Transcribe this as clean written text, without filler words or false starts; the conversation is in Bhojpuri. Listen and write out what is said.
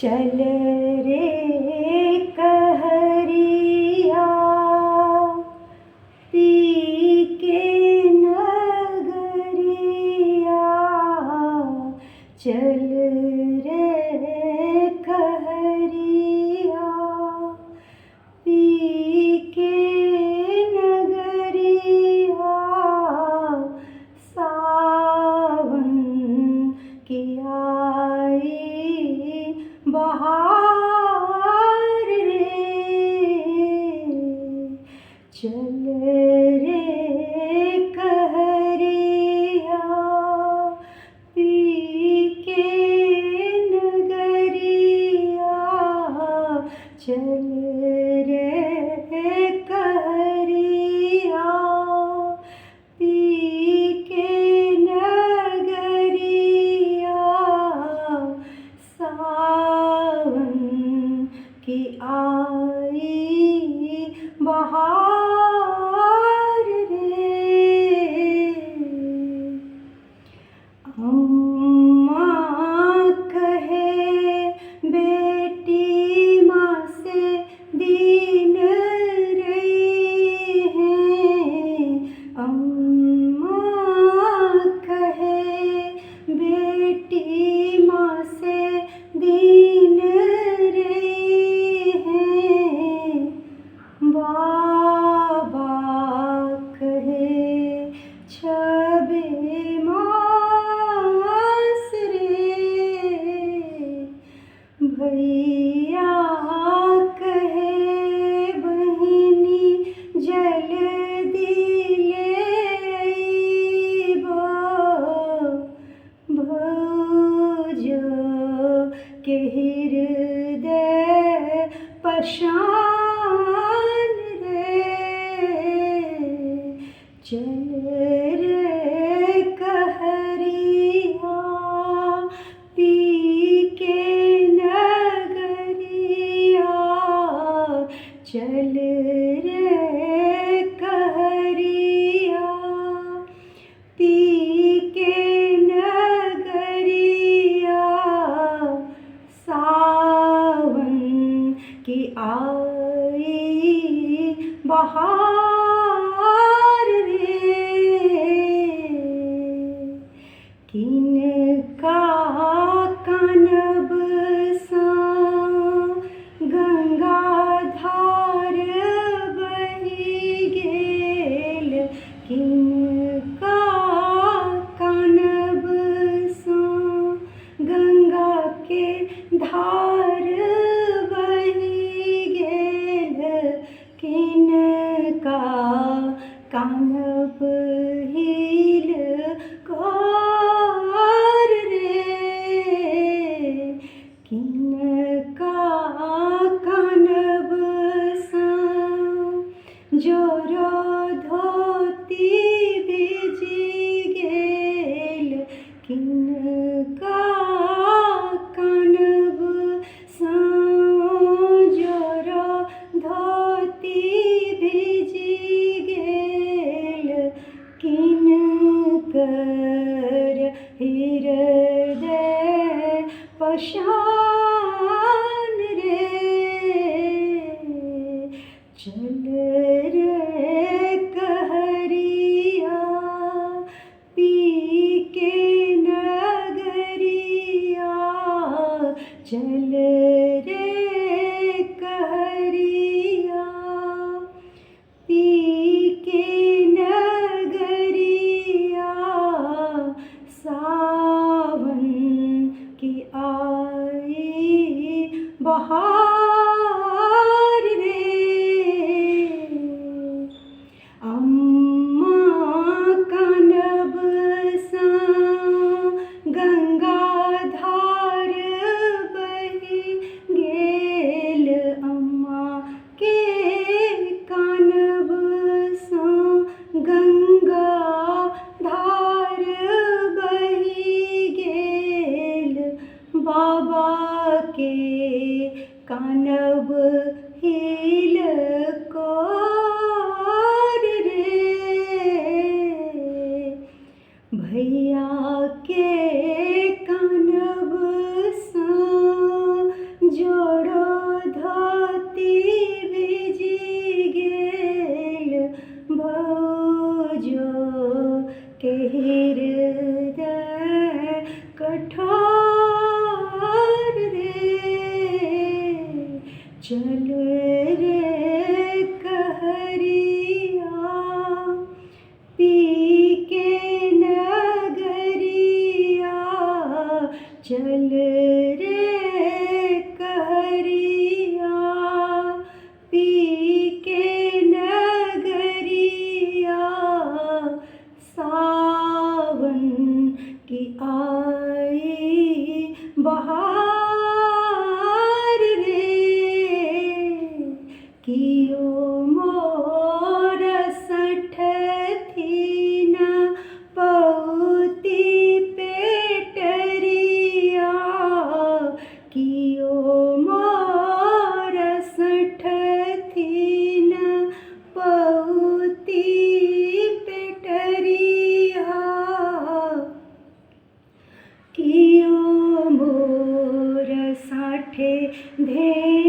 चल रे कहरिया पी के नगरिया, चल रे कहरिया पी के नगरिया, सावन की आई बहार रे, चल रे कहरिया पी के नगरिया, चल रे कहरिया पी के नगरिया, सावन की आई बहार रे। अम्मा कहे बेटी माँ से दीन रही है, अम्मा कहे बेटी माँ से दीन रही है, बाबा कहे छबे मास रे, भैया कहे बहिनी जल्दी ले अइबा, भौजो के हृदय पशान रे, चल रे कहरिया पी के नगरिया, चल रे कहरिया पी के नगरिया, सावन की आई बहार रे, किनका कानब सा गंगा धार बही गेल, किनका कानब सा गंगा के धार बही गेल, किनका कानब हिल कार रे, किनका कानब सा जोरो धोती भिजी गेल, किनका कानब सा जोरो धोती भिजी गेल, किनकर हृदय पशान रे, चल रे कहरिया पी के नगरिया, चल रे कहरिया पी के नगरिया, सावन की आई बहार रे, अम्मा कानब सा गंगा धार बही गेल, अम्मा के कानब सा गंगा धार बही गेल, बाबा के कानब हिल कार रे, भैया के कानब सा कियो मोर सठथिन पहुती पेटरिया कियो मोर साठे धे